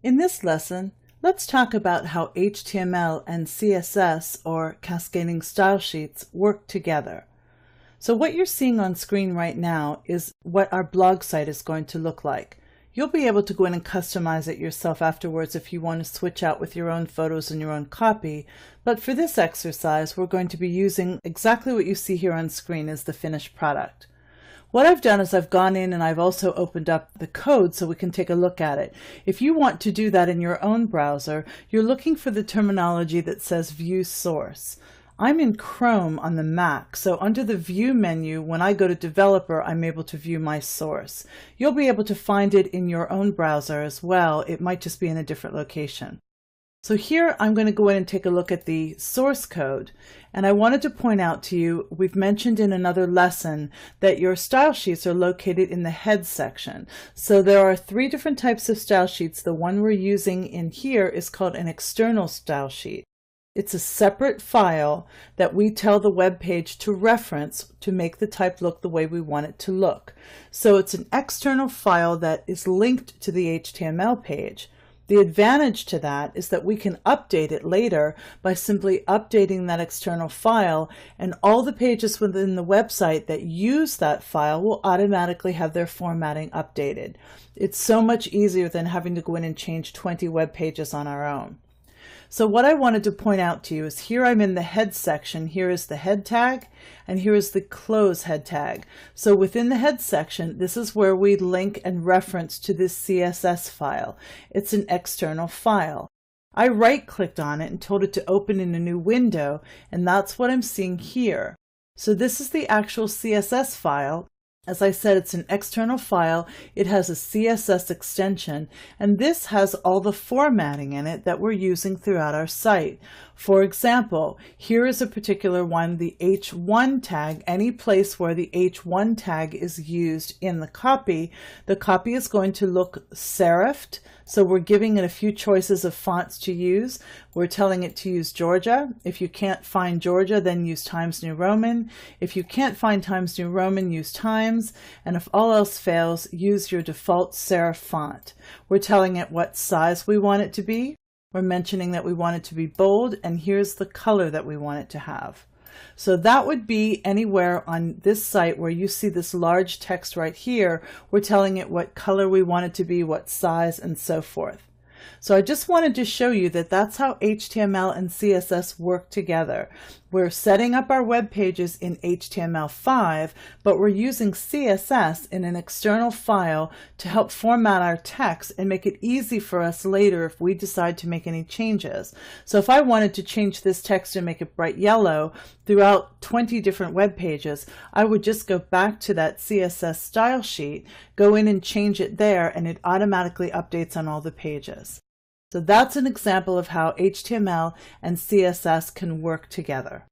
In this lesson, let's talk about how HTML and CSS, or cascading style sheets, work together. So what you're seeing on screen right now is what our blog site is going to look like. You'll be able to go in and customize it yourself afterwards if you want to switch out with your own photos and your own copy. But for this exercise, we're going to be using exactly what you see here on screen as the finished product. What I've done is I've gone in and I've also opened up the code so we can take a look at it. If you want to do that in your own browser, you're looking for the terminology that says View Source. I'm in Chrome on the Mac, so under the View menu, when I go to Developer, I'm able to view my source. You'll be able to find it in your own browser as well. It might just be in a different location. So here I'm going to go in and take a look at the source code, and I wanted to point out to you, we've mentioned in another lesson that your style sheets are located in the head section. So there are three different types of style sheets. The one we're using in here is called an external style sheet. It's a separate file that we tell the web page to reference to make the type look the way we want it to look. So it's an external file that is linked to the HTML page. The advantage to that is that we can update it later by simply updating that external file, and all the pages within the website that use that file will automatically have their formatting updated. It's so much easier than having to go in and change 20 web pages on our own. So what I wanted to point out to you is here I'm in the head section. Here is the head tag, and here is the close head tag. So within the head section, this is where we link and reference to this CSS file. It's an external file. I right-clicked on it and told it to open in a new window, and that's what I'm seeing here. So this is the actual CSS file. As I said, it's an external file. It has a CSS extension, and this has all the formatting in it that we're using throughout our site. For example, here is a particular one, the H1 tag. Any place where the H1 tag is used in the copy is going to look serifed. So we're giving it a few choices of fonts to use. We're telling it to use Georgia. If you can't find Georgia, then use Times New Roman. If you can't find Times New Roman, use Times. And if all else fails, use your default serif font. We're telling it what size we want it to be. We're mentioning that we want it to be bold, and here's the color that we want it to have. So that would be anywhere on this site where you see this large text right here. We're telling it what color we want it to be, what size, and so forth. So I just wanted to show you that that's how HTML and CSS work together. We're setting up our web pages in HTML5, but we're using CSS in an external file to help format our text and make it easy for us later if we decide to make any changes. So if I wanted to change this text and make it bright yellow throughout 20 different web pages, I would just go back to that CSS style sheet, go in and change it there, and it automatically updates on all the pages. So that's an example of how HTML and CSS can work together.